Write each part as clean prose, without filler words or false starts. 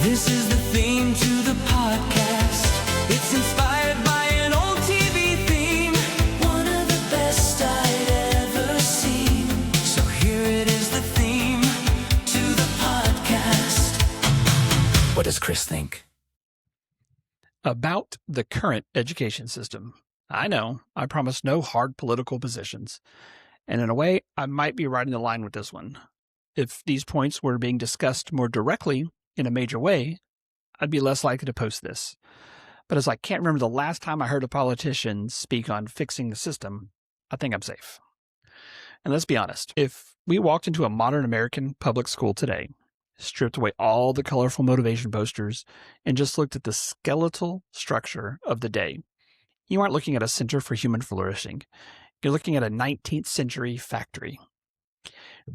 This is the theme to the podcast. It's inspired by an old TV theme, one of the best I'd ever seen. So here it is, the theme to the podcast. What does Chris think? About the current education system. I know, I promise no hard political positions. And in a way, I might be right in the line with this one. If these points were being discussed more directly in a major way, I'd be less likely to post this. But as I can't remember the last time I heard a politician speak on fixing the system, I think I'm safe. And let's be honest, if we walked into a modern American public school today, stripped away all the colorful motivation posters, and just looked at the skeletal structure of the day, you aren't looking at a center for human flourishing. You're looking at a 19th century factory.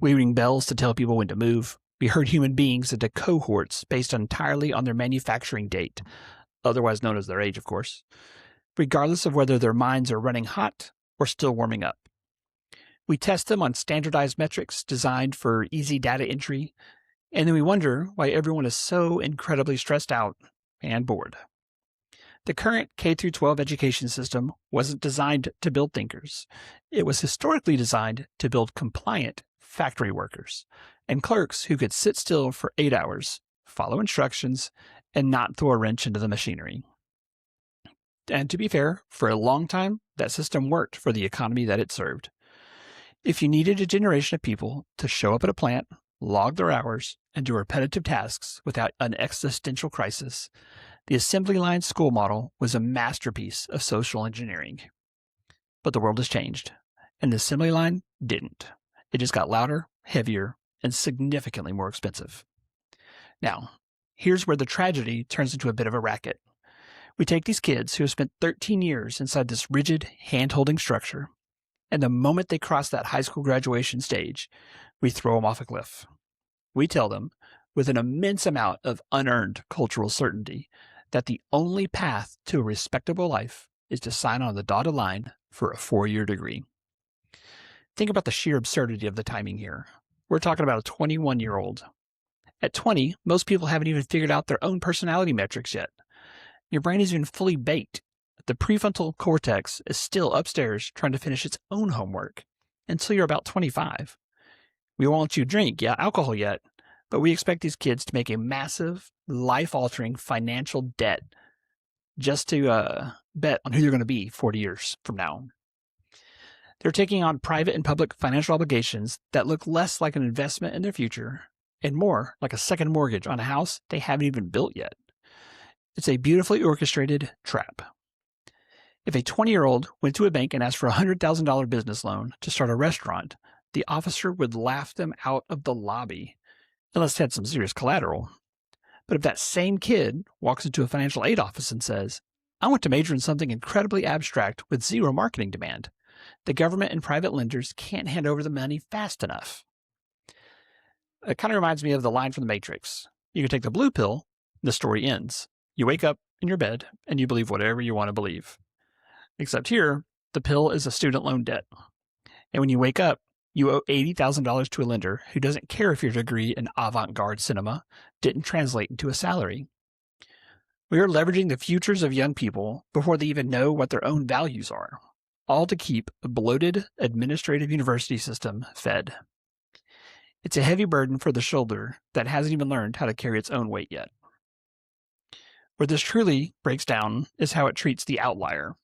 We ring bells to tell people when to move. We herd human beings into cohorts based entirely on their manufacturing date, otherwise known as their age, of course, regardless of whether their minds are running hot or still warming up. We test them on standardized metrics designed for easy data entry, and then we wonder why everyone is so incredibly stressed out and bored. The current K-12 education system wasn't designed to build thinkers. It was historically designed to build compliant factory workers and clerks who could sit still for 8 hours, follow instructions, and not throw a wrench into the machinery. And to be fair, for a long time, that system worked for the economy that it served. If you needed a generation of people to show up at a plant, log their hours, and do repetitive tasks without an existential crisis, the assembly line school model was a masterpiece of social engineering. But the world has changed, and the assembly line didn't. It just got louder, heavier, and significantly more expensive. Now, here's where the tragedy turns into a bit of a racket. We take these kids who have spent 13 years inside this rigid, hand-holding structure, and the moment they cross that high school graduation stage, we throw them off a cliff. We tell them, with an immense amount of unearned cultural certainty, that the only path to a respectable life is to sign on the dotted line for a 4-year degree. Think about the sheer absurdity of the timing here. We're talking about a 21-year-old. At 20, most people haven't even figured out their own personality metrics yet. Your brain isn't even fully baked. The prefrontal cortex is still upstairs trying to finish its own homework until you're about 25. We won't let you drink, alcohol yet, but we expect these kids to make a massive, life-altering financial debt just to bet on who they're going to be 40 years from now. They're taking on private and public financial obligations that look less like an investment in their future and more like a second mortgage on a house they haven't even built yet. It's a beautifully orchestrated trap. If a 20-year-old went to a bank and asked for a $100,000 business loan to start a restaurant, the officer would laugh them out of the lobby, unless they had some serious collateral. But if that same kid walks into a financial aid office and says, "I want to major in something incredibly abstract with zero marketing demand," the government and private lenders can't hand over the money fast enough. It kind of reminds me of the line from The Matrix. You can take the blue pill, the story ends. You wake up in your bed and you believe whatever you want to believe. Except here, the pill is a student loan debt. And when you wake up, you owe $80,000 to a lender who doesn't care if your degree in avant-garde cinema didn't translate into a salary. We are leveraging the futures of young people before they even know what their own values are, all to keep a bloated administrative university system fed. It's a heavy burden for the shoulder that hasn't even learned how to carry its own weight yet. Where this truly breaks down is how it treats the outlier,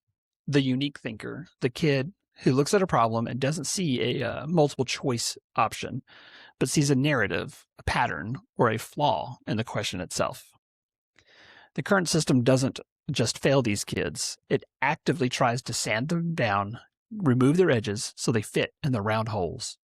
the unique thinker, the kid who looks at a problem and doesn't see a multiple choice option, but sees a narrative, a pattern, or a flaw in the question itself. The current system doesn't just fail these kids. It actively tries to sand them down, remove their edges so they fit in the round holes.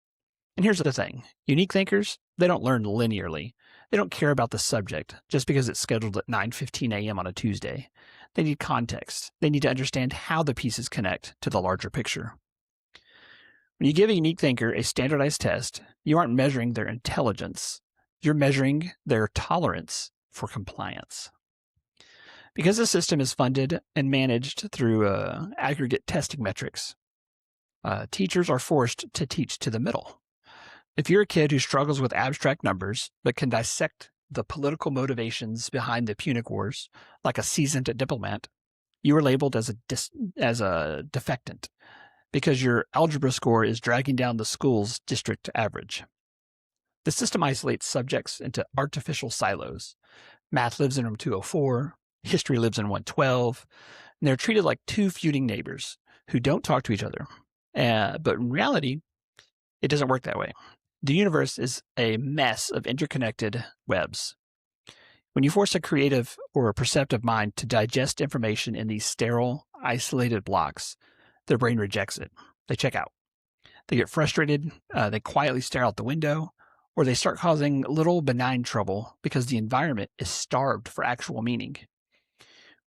And here's the thing. Unique thinkers, they don't learn linearly. They don't care about the subject just because it's scheduled at 9:15 a.m. on a Tuesday. They need context. They need to understand how the pieces connect to the larger picture. When you give a unique thinker a standardized test, you aren't measuring their intelligence. You're measuring their tolerance for compliance. Because the system is funded and managed through aggregate testing metrics, teachers are forced to teach to the middle. If you're a kid who struggles with abstract numbers but can dissect the political motivations behind the Punic Wars, like a seasoned diplomat, you are labeled as a defectant because your algebra score is dragging down the school's district average. The system isolates subjects into artificial silos. Math lives in room 204, history lives in 112, and they're treated like two feuding neighbors who don't talk to each other. But in reality, it doesn't work that way. The universe is a mess of interconnected webs. When you force a creative or a perceptive mind to digest information in these sterile, isolated blocks, their brain rejects it. They check out. They get frustrated, they quietly stare out the window, or they start causing little benign trouble because the environment is starved for actual meaning.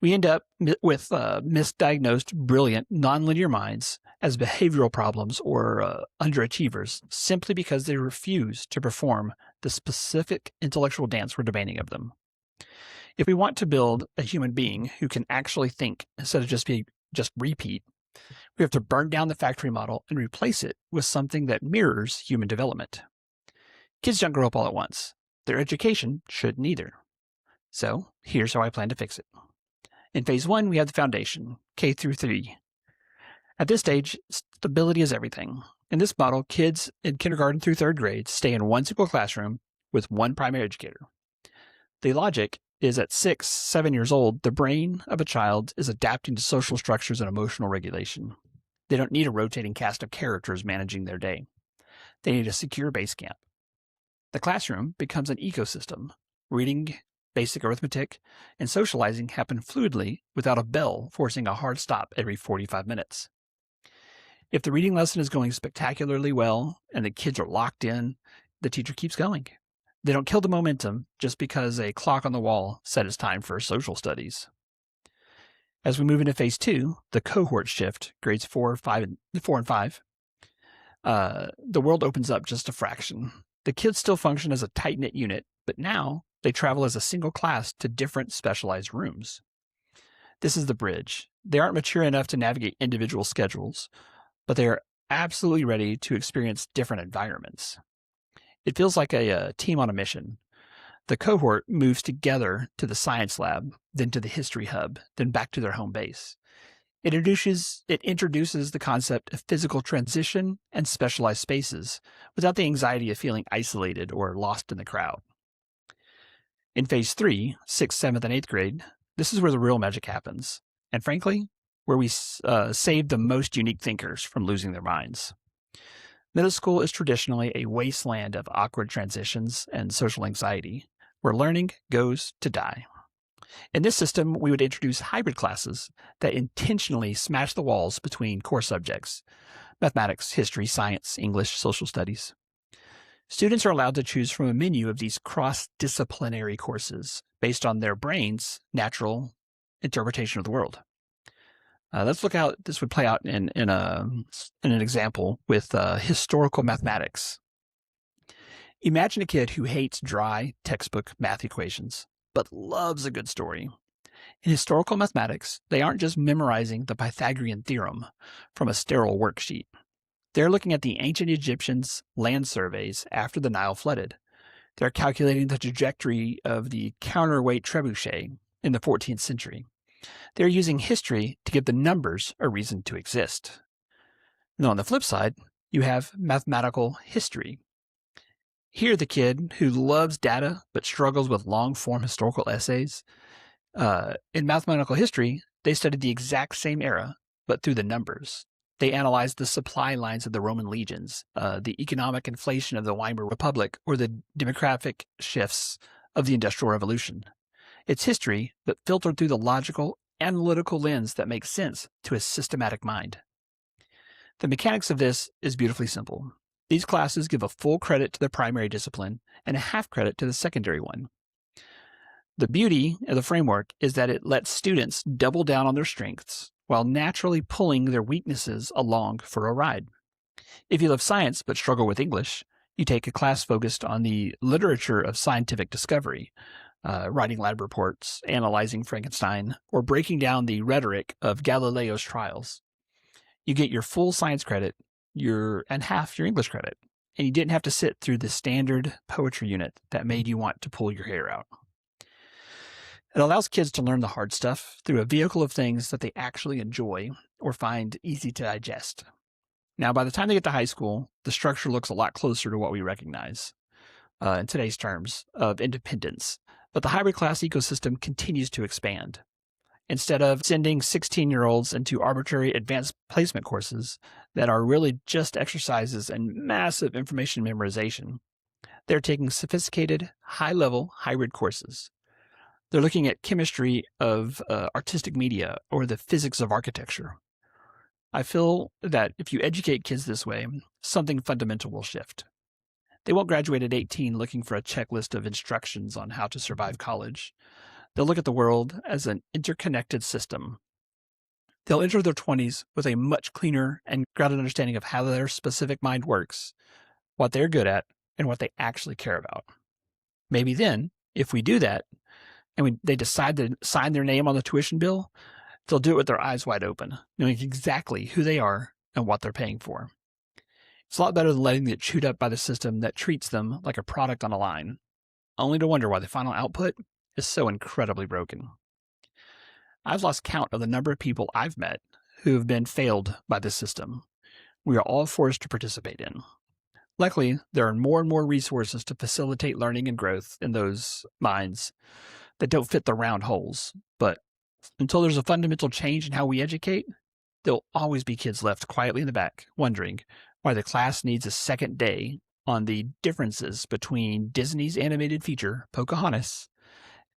We end up with misdiagnosed, brilliant, nonlinear minds as behavioral problems or underachievers simply because they refuse to perform the specific intellectual dance we're demanding of them. If we want to build a human being who can actually think instead of just repeat, we have to burn down the factory model and replace it with something that mirrors human development. Kids don't grow up all at once. Their education shouldn't either. So here's how I plan to fix it. In phase 1, we have the foundation, K through 3. At this stage, stability is everything. In this model, kids in kindergarten through 3rd grade stay in one single classroom with one primary educator. The logic is at 6, 7 years old, the brain of a child is adapting to social structures and emotional regulation. They don't need a rotating cast of characters managing their day. They need a secure base camp. The classroom becomes an ecosystem. Reading, basic arithmetic, and socializing happen fluidly without a bell forcing a hard stop every 45 minutes. If the reading lesson is going spectacularly well and the kids are locked in, the teacher keeps going. They don't kill the momentum just because a clock on the wall said it's time for social studies. As we move into phase 2, the cohort shift, grades 4 and 5, the world opens up just a fraction. The kids still function as a tight-knit unit, but now they travel as a single class to different specialized rooms. This is the bridge. They aren't mature enough to navigate individual schedules, but they are absolutely ready to experience different environments. It feels like a team on a mission. The cohort moves together to the science lab, then to the history hub, then back to their home base. It introduces the concept of physical transition and specialized spaces without the anxiety of feeling isolated or lost in the crowd. In phase 3, 6th, 7th, and 8th grade, this is where the real magic happens, and frankly, where we save the most unique thinkers from losing their minds. Middle school is traditionally a wasteland of awkward transitions and social anxiety, where learning goes to die. In this system, we would introduce hybrid classes that intentionally smash the walls between core subjects: mathematics, history, science, English, social studies. Students are allowed to choose from a menu of these cross-disciplinary courses based on their brain's natural interpretation of the world. Let's look how this would play out in an example with historical mathematics. Imagine a kid who hates dry textbook math equations, but loves a good story. In historical mathematics, they aren't just memorizing the Pythagorean theorem from a sterile worksheet. They're looking at the ancient Egyptians' land surveys after the Nile flooded. They're calculating the trajectory of the counterweight trebuchet in the 14th century. They're using history to give the numbers a reason to exist. Now, on the flip side, you have mathematical history. Here, the kid who loves data but struggles with long-form historical essays. In mathematical history, they studied the exact same era, but through the numbers. They analyzed the supply lines of the Roman legions, the economic inflation of the Weimar Republic, or the demographic shifts of the Industrial Revolution. It's history, but filtered through the logical, analytical lens that makes sense to a systematic mind. The mechanics of this is beautifully simple. These classes give a full credit to the primary discipline and a half credit to the secondary one. The beauty of the framework is that it lets students double down on their strengths while naturally pulling their weaknesses along for a ride. If you love science but struggle with English, you take a class focused on the literature of scientific discovery, writing lab reports, analyzing Frankenstein, or breaking down the rhetoric of Galileo's trials. You get your full science credit and half your English credit. and you didn't have to sit through the standard poetry unit that made you want to pull your hair out. It allows kids to learn the hard stuff through a vehicle of things that they actually enjoy or find easy to digest. Now, by the time they get to high school, the structure looks a lot closer to what we recognize in today's terms of independence. But the hybrid class ecosystem continues to expand. Instead of sending 16-year-olds into arbitrary advanced placement courses that are really just exercises and massive information memorization, they're taking sophisticated, high-level hybrid courses. They're looking at chemistry of artistic media or the physics of architecture. I feel that if you educate kids this way, something fundamental will shift. They won't graduate at 18 looking for a checklist of instructions on how to survive college. They'll look at the world as an interconnected system. They'll enter their 20s with a much cleaner and grounded understanding of how their specific mind works, what they're good at, and what they actually care about. Maybe then, if we do that, and they decide to sign their name on the tuition bill, they'll do it with their eyes wide open, knowing exactly who they are and what they're paying for. It's a lot better than letting them get chewed up by the system that treats them like a product on a line, only to wonder why the final output is so incredibly broken. I've lost count of the number of people I've met who have been failed by this system we are all forced to participate in. Luckily, there are more and more resources to facilitate learning and growth in those minds that don't fit the round holes. But until there's a fundamental change in how we educate, there'll always be kids left quietly in the back wondering why the class needs a second day on the differences between Disney's animated feature, Pocahontas,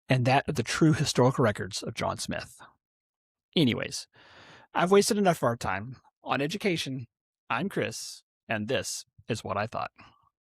and that of the true historical records of John Smith. Anyways, I've wasted enough of our time on education. I'm Chris, and this is what I thought.